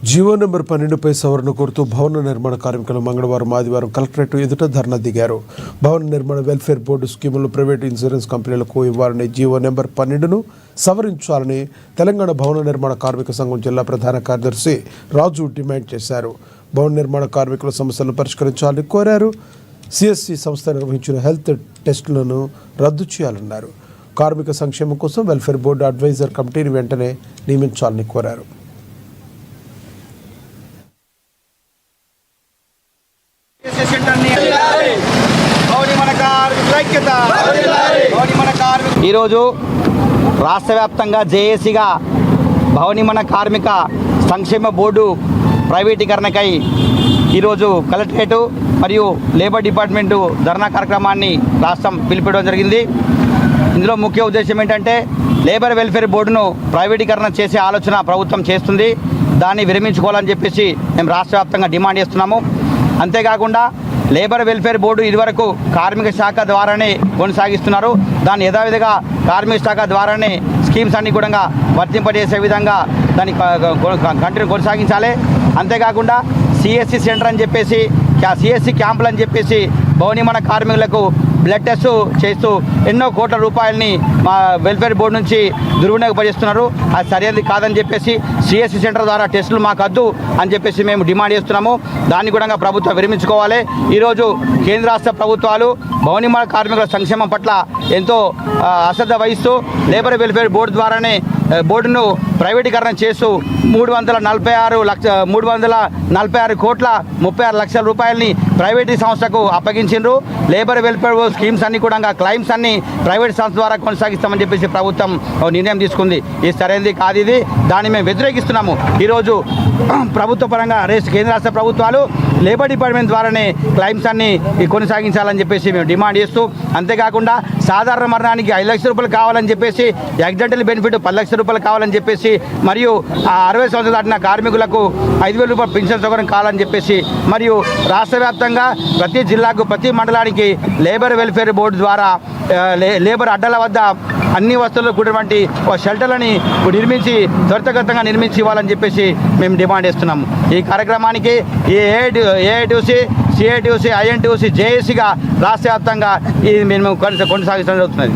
GO number 12పై సవరణ కోరుతూ భవన నిర్మాణ కార్మికులు మంగళవారం ఆదివారం కలెక్టరేట్ ఎదుట ధర్నా దిగారు. భవన నిర్మాణ వెల్ఫేర్ బోర్డు స్కీములు ప్రైవేటు ఇన్సూరెన్స్ కంపెనీలకు ఇవ్వాలని జీవో నెంబర్ 12ను సవరించాలని తెలంగాణ భవన నిర్మాణ కార్మిక సంఘం జిల్లా ప్రధాన కార్యదర్శి రాజు డిమాండ్ చేశారు. భవన నిర్మాణ కార్మికుల సమస్యలను పరిష్కరించాలని కోరారు. సిఎస్సి సంస్థ నిర్వహించిన హెల్త్ టెస్టులను రద్దు చేయాలన్నారు. కార్మిక సంక్షేమం కోసం వెల్ఫేర్ బోర్డు అడ్వైజర్ కమిటీని వెంటనే నియమించాలని కోరారు. ఈరోజు రాష్ట్ర వ్యాప్తంగా జేఏసీగా భవనిర్మాణ కార్మిక సంక్షేమ బోర్డు ప్రైవేటీకరణకై ఈరోజు కలెక్టరేటు మరియు లేబర్ డిపార్ట్మెంటు ధర్నా కార్యక్రమాన్ని రాష్ట్రం పిలిపించడం జరిగింది. ఇందులో ముఖ్య ఉద్దేశం ఏంటంటే లేబర్ వెల్ఫేర్ బోర్డును ప్రైవేటీకరణ చేసే ఆలోచన ప్రభుత్వం చేస్తుంది. దాన్ని విరమించుకోవాలని చెప్పేసి మేము రాష్ట్ర వ్యాప్తంగా డిమాండ్ చేస్తున్నాము. అంతేకాకుండా లేబర్ వెల్ఫేర్ బోర్డు ఇదివరకు కార్మిక శాఖ ద్వారానే కొనసాగిస్తున్నారు. దాన్ని యథావిధిగా కార్మిక శాఖ ద్వారానే స్కీమ్స్ అన్ని కూడా వర్తింపజేసే విధంగా దాన్ని కంటిన్యూ కొనసాగించాలి. అంతేకాకుండా సిఎస్సి సెంటర్ అని చెప్పేసి సిఎస్సి క్యాంపులు అని చెప్పేసి భవనిర్మాణ కార్మికులకు బ్లడ్ టెస్ట్ చేస్తూ ఎన్నో కోట్ల రూపాయలని మా వెల్ఫేర్ బోర్డు నుంచి దుర్వినియోగపరుస్తున్నారు. అది సరైనది కాదని చెప్పేసి సిఎస్సి సెంటర్ ద్వారా టెస్టులు మాకు వద్దు అని చెప్పేసి మేము డిమాండ్ చేస్తున్నాము. దాన్ని కూడా ప్రభుత్వం విరమించుకోవాలి. ఈరోజు కేంద్ర రాష్ట్ర ప్రభుత్వాలు భవనిర్మాణ కార్మికుల సంక్షేమం పట్ల ఎంతో అశ్రద్ధ వహిస్తూ లేబర్ వెల్ఫేర్ బోర్డు ద్వారానే బోర్డును ప్రైవేటీకరణ చేస్తూ 346 కోట్ల 36 లక్షల రూపాయలని ప్రైవేటు సంస్థకు అప్పగించారు. లేబర్ వెల్ఫేర్ స్కీమ్స్ అన్ని కూడా క్లైమ్స్ అన్ని ప్రైవేట్ సంస్థ ద్వారా కొనసాగిస్తామని చెప్పేసి ప్రభుత్వం నిర్ణయం తీసుకుంది. ఇది సరైనది కాదు. ఇది దాన్ని మేము వ్యతిరేకిస్తున్నాము. ఈరోజు ప్రభుత్వ పరంగా కేంద్ర రాష్ట్ర ప్రభుత్వాలు లేబర్ డిపార్ట్మెంట్ ద్వారానే క్లైమ్స్ అన్ని కొనసాగించాలని చెప్పేసి మేము డిమాండ్ చేస్తూ, అంతేకాకుండా సాధారణ మరణానికి 5 లక్షల రూపాయలు కావాలని చెప్పేసి, యాక్సిడెంటల్ బెనిఫిట్ 10 లక్షల రూపాయలు కావాలని చెప్పేసి, మరియు 60 సంవత్సరాలు దాటిన కార్మికులకు 5,000 రూపాయలు పెన్షన్ సౌకర్యం కావాలని చెప్పేసి, మరియు రాష్ట్ర వ్యాప్తంగా ప్రతి జిల్లాకు ప్రతి మండలానికి లేబర్ వెల్ఫేర్ బోర్డు ద్వారా లేబర్ అడ్డాల వద్ద అన్ని వస్తువులు కూడినటువంటి షెల్టర్లని నిర్మించి త్వరితగతంగా నిర్మించి ఇవ్వాలని చెప్పేసి మేము డిమాండ్ చేస్తున్నాము. ఈ కార్యక్రమానికి ఏఐటీయూసీ, సిఐటీయూసీ, ఐఎన్టీయూసీ, జేఏసీగా రాష్ట్ర వ్యాప్తంగా ఇది మేము కొనసాగించడం జరుగుతున్నది.